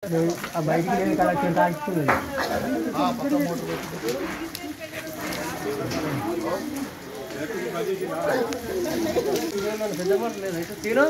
బయటికి కలెక్షన్ తాకిస్తుంది తీరు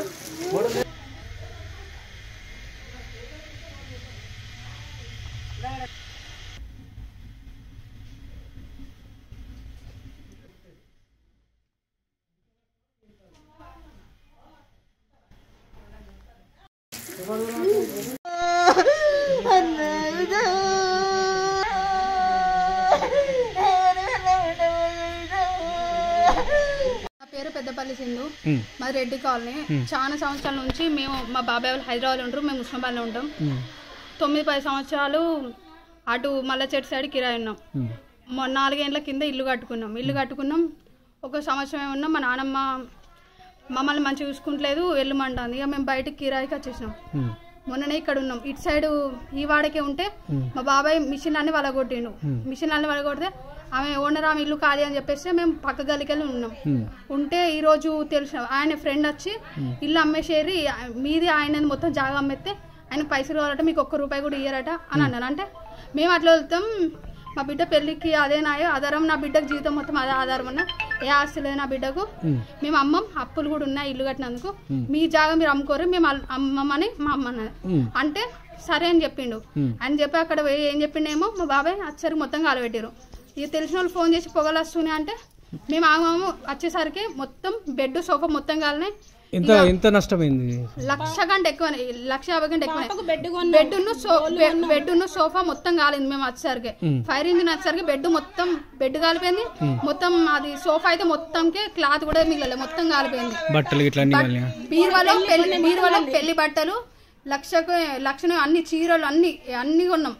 పేరు పెద్దపల్లి సింధు, మాది రెడ్డి కాలనీ. చాలా సంవత్సరాల నుంచి మేము మా బాబాయ్ వాళ్ళు హైదరాబాద్లో ఉంటారు, మేము ఉస్మాబాద్లో ఉంటాం. 9-10 సంవత్సరాలు అటు మల్ల చెట్టు సైడ్ కిరాయి ఉన్నాం. 4 ఏళ్ళ కింద ఇల్లు కట్టుకున్నాం. ఒక సంవత్సరం ఉన్నాం. మా నాన్నమ్మ మమ్మల్ని మంచిగా చూసుకుంటలేదు, వెళ్ళమంటుంది. ఇక మేము బయటకు కిరాయికి వచ్చేసినాం. మొన్ననే ఇక్కడ ఉన్నాం. ఇటు సైడ్ ఈ వాడకే ఉంటే మా బాబాయ్ మిషన్ అన్ని వలగొట్టిండు. మిషన్ అన్ని వలగొడితే ఆమె ఓనర్ ఆమె ఇల్లు ఖాళీ అని చెప్పేసి మేము పక్క గలికెళ్ళి ఉన్నాం. ఉంటే ఈరోజు తెలిసిన ఆయన ఫ్రెండ్ వచ్చి ఇల్లు అమ్మేసేరి మీది ఆయన మొత్తం జాగా అమ్మేస్తే ఆయన పైసలు కావాలంటే మీకు ₹1 కూడా ఇయ్యారట అని అన్నారు. అంటే మేము అట్లా వెళ్తాం, మా బిడ్డ పెళ్ళికి అదే నాయో ఆధారం, నా బిడ్డకు జీవితం మొత్తం అదే ఆధారం ఉన్నా, ఏ ఆస్తి లేదు నా బిడ్డకు, మేము అమ్మం, అప్పులు కూడా ఉన్నాయి ఇల్లు కట్టినందుకు, మీ జాగా మీరు అమ్ముకోరు, మేము అమ్మమ్మని మా అమ్మ అంటే సరే అని చెప్పిండు. అని చెప్పి అక్కడ ఏం చెప్పిండేమో మా బాబాయ్ వచ్చరికి మొత్తం కాలబెట్టారు. ఇక తెలిసిన వాళ్ళు ఫోన్ చేసి పొగలు వస్తున్నాయి అంటే మేము ఆమె వచ్చేసరికి మొత్తం బెడ్ సోఫా మొత్తం కాలినాయి. ఎంత నష్టమైంది? 1,00,000 కంటే ఎక్కువ, 1,50,000 కంటే ఎక్కువ. బెడ్ సోఫా మొత్తం కాలింది. మేము వచ్చేసరికి ఫైర్ ఇంజిన్ వచ్చేసరికి బెడ్ కాలిపోయింది మొత్తం. అది సోఫా అయితే మొత్తంకే క్లాత్ కూడా మిగలలే, మొత్తం కాలిపోయింది. బీరువాలో పెళ్లి బట్టలు 1,00,000 అన్ని చీరలు అన్ని కొన్నాం.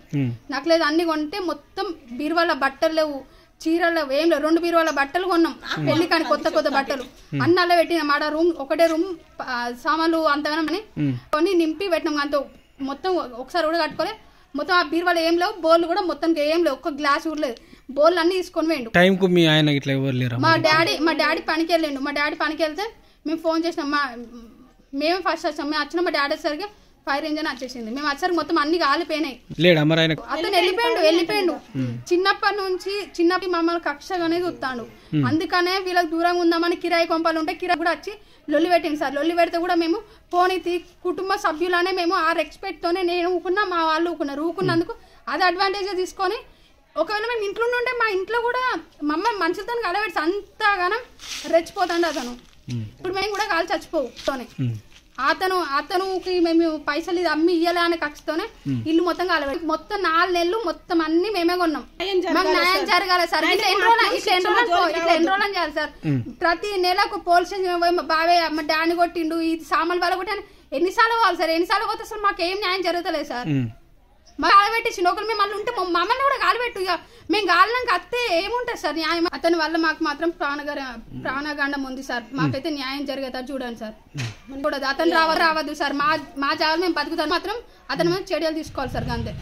నక్లేదు అన్ని కొంటే మొత్తం బీరువాల బట్టలు లేవు, చీరలు ఏం లేవు. 2 బీరువాల బట్టలు కొన్నాం పెళ్లి కానీ, కొత్త బట్టలు అన్ని అలా పెట్టినాం. ఆడ ఒకటే రూమ్ సామాన్లు అంతగానని కొని నింపి పెట్టినాం. అంత మొత్తం ఒకసారి కూడా కట్టుకోలే. మొత్తం ఆ బీరువాలు ఏం లేవు, బోర్లు కూడా మొత్తం ఏం లేవు, ఒక్క గ్లాస్ కూడా లేదు. బోర్లు అన్ని తీసుకొని పోయిండు. మా డాడీ పనికి వెళ్ళిండు. మా డాడీ పనికి వెళ్తే మేము ఫోన్ చేసినాం. మేము ఫస్ట్ వచ్చాం. మేము వచ్చినాం, మా డాడీ వచ్చేసరికి ఫైర్ ఇంజన్ వచ్చేసింది. మేము వచ్చేసరికి మొత్తం అన్ని కాలిపోయినాయి. అతను వెళ్ళిపోయిండు. చిన్నప్పటి మమ్మల్ని కక్షగానే చూస్తాడు. అందుకనే వీళ్ళకి దూరంగా ఉందామని కిరాయి కొంపలు ఉంటే కిరాయి కూడా వచ్చి లొల్లి పెట్టింది సార్. లొల్లి పెడితే కూడా మేము పోనీ కుటుంబ సభ్యులనే మేము ఆ రెస్పెక్ట్ తోనే నేను ఊకున్నా, మా వాళ్ళు ఊకున్నారు. ఊకున్నందుకు అది అడ్వాంటేజ్ తీసుకొని ఒకవేళ మేము ఇంట్లో ఉంటే మా ఇంట్లో కూడా మమ్మల్ని మనుషులతో కలబెట్టి అంతగానం రెచ్చిపోతాండి అతను. ఇప్పుడు మేము కూడా కాలు చచ్చిపోతోనే అతనుకి మేము పైసలు ఇది అమ్మి ఇయ్యాలి అనే కక్షతోనే ఇల్లు మొత్తం కాలబెట్టి మొత్తం 4 నెలలు మొత్తం అన్ని మేమే కొన్నాం. మాకు న్యాయం జరగాలి సార్. ఇట్లా ఎన్రోల్ చేయాలి సార్. ప్రతి నెలకు పోలీస్ స్టేషన్ పోయి మా బాబాయ్ మా డాడీ కొట్టిండు, ఈ సామాన్లు వాళ్ళ కొట్టాను. ఎన్నిసార్లు పోవాలి సార్? ఎన్నిసార్లు పోతే అసలు మాకు ఏం న్యాయం జరుగుతలేదు సార్. మాకు కాలబెట్టేసి ఒకరు మేము మళ్ళీ ఉంటే మమ్మల్ని కూడా కాలబెట్టు. ఇక మేము కాలినాక అత్తే ఏముంటుంది సార్ న్యాయం? అతని వల్ల మాకు మాత్రం ప్రాణగండం ఉంది సార్. మాకైతే న్యాయం జరిగేదా చూడండి సార్. కూడా అతను రావద్దు సార్. మా జాగాలు మేము బతుకుతాం మాత్రం అతని మీద చర్యలు తీసుకోవాలి సార్. అంతే.